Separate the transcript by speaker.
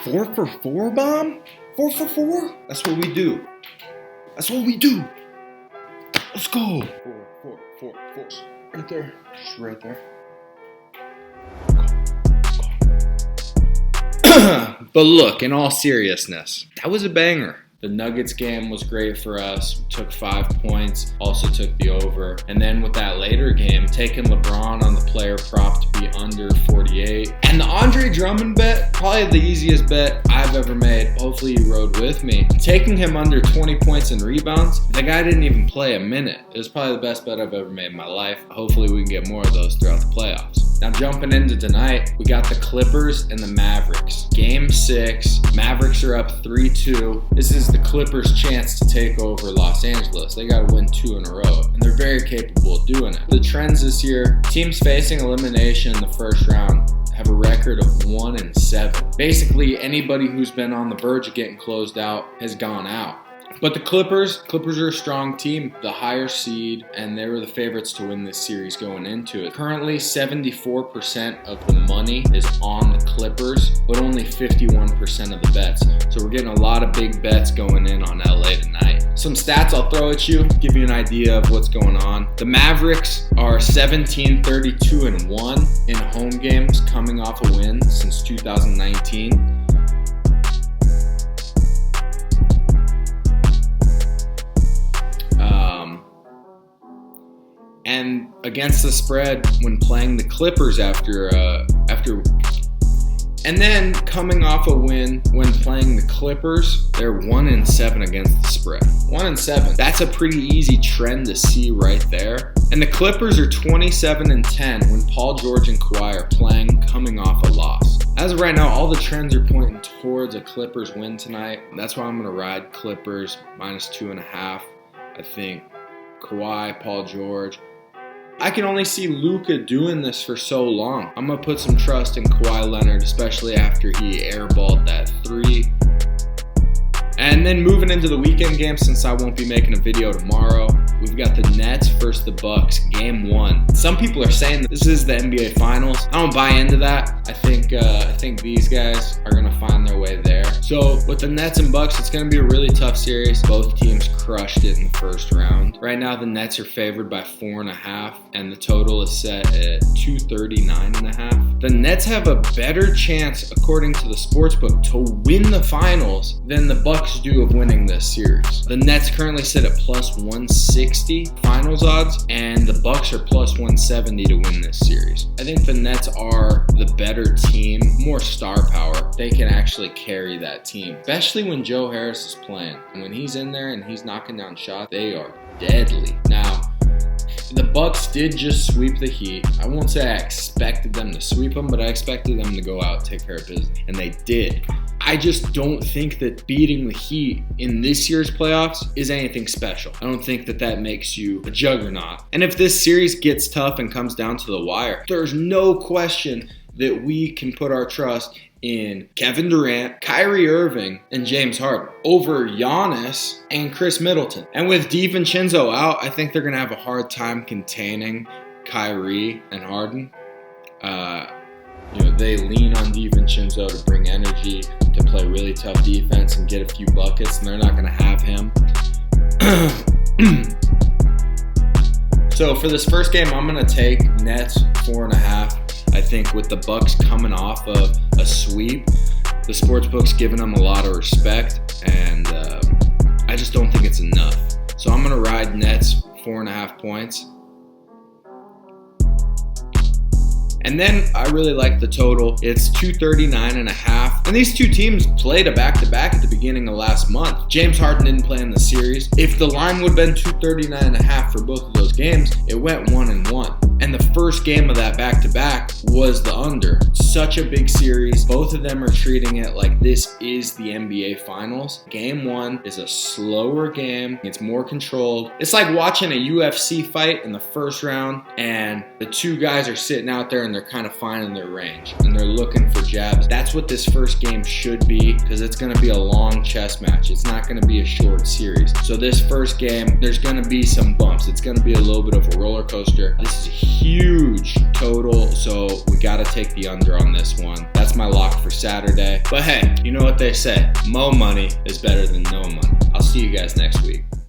Speaker 1: 4 for 4 bomb? 4 for 4? That's what we do. That's what we do. Let's go. 4. Right there. Just right there. But look, in all seriousness, that was a banger. The Nuggets game was great for us. Took 5 points, also took the over. And then with that later game, taking LeBron on the player prop to be under 48. And the Andre Drummond bet, probably the easiest bet I've ever made. Hopefully you rode with me. Taking him under 20 points and rebounds, the guy didn't even play a minute. It was probably the best bet I've ever made in my life. Hopefully we can get more of those throughout the playoffs. Now jumping into tonight, we got the Clippers and the Mavericks. Game 6, Mavericks are up 3-2. This is the Clippers' chance to take over Los Angeles. They got to win 2 in a row, and they're very capable of doing it. The trends this year, teams facing elimination in the first round have a record of 1-7. Basically, anybody who's been on the verge of getting closed out has gone out. But the Clippers are a strong team, the higher seed, and they were the favorites to win this series going into it. Currently, 74% of the money is on the Clippers, but only 51% of the bets. So we're getting a lot of big bets going in on LA tonight. Some stats I'll throw at you, give you an idea of what's going on. The Mavericks are 17-32-1 in home games, coming off a win since 2019. And against the spread when playing the Clippers and then coming off a win when playing the Clippers, they're 1-7 against the spread. 1-7. That's a pretty easy trend to see right there. And the Clippers are 27-10 when Paul George and Kawhi are playing, coming off a loss. As of right now, all the trends are pointing towards a Clippers win tonight. That's why I'm going to ride Clippers -2.5. I think Kawhi, Paul George. I can only see Luka doing this for so long. I'm going to put some trust in Kawhi Leonard, especially after he airballed that 3. And then moving into the weekend game, since I won't be making a video tomorrow, we've got the Nets versus the Bucks, game 1. Some people are saying that this is the NBA Finals. I don't buy into that. I think these guys are going to find their way there. So with the Nets and Bucks, it's going to be a really tough series. Both teams crushed it in the first round. Right now, the Nets are favored by 4.5, and the total is set at 239.5. The Nets have a better chance, according to the sportsbook, to win the finals than the Bucks do of winning this series. The Nets currently sit at +160 finals odds, and the Bucks are +170 to win this series. I think the Nets are the better team, more star power. They can actually carry that team, especially when Joe Harris is playing. And when he's in there and he's knocking down shots, they are deadly. Now, the Bucks did just sweep the Heat. I won't say I expected them to sweep them, but I expected them to go out and take care of business, and they did. I just don't think that beating the Heat in this year's playoffs is anything special. I don't think that makes you a juggernaut. And if this series gets tough and comes down to the wire, there's no question that we can put our trust in Kevin Durant, Kyrie Irving, and James Harden over Giannis and Chris Middleton. And with DiVincenzo out, I think they're going to have a hard time containing Kyrie and Harden. They lean on DiVincenzo to bring energy, to play really tough defense and get a few buckets, and they're not going to have him. So for this first game, I'm going to take Nets 4.5. I think with the Bucks coming off of a sweep, the sportsbook's giving them a lot of respect, and I just don't think it's enough. So I'm going to ride Nets 4.5 points. And then I really like the total. It's 239.5. And these two teams played a back-to-back at the beginning of last month. James Harden didn't play in the series. If the line would have been 239.5 for both of those games, it went 1-1. And the first game of that back-to-back was the under. Such a big series. Both of them are treating it like this is the NBA Finals. Game 1 is a slower game. It's more controlled. It's like watching a UFC fight in the first round, and the two guys are sitting out there and they're kind of finding their range and they're looking for jabs. That's what this first game should be, because it's going to be a long chess match. It's not going to be a short series. So this first game, there's going to be some bumps. It's going to be a little bit of a roller coaster. This is a huge total, so we gotta take the under on this one. That's my lock for Saturday. But hey, you know what they say, mo money is better than no money. I'll see you guys next week.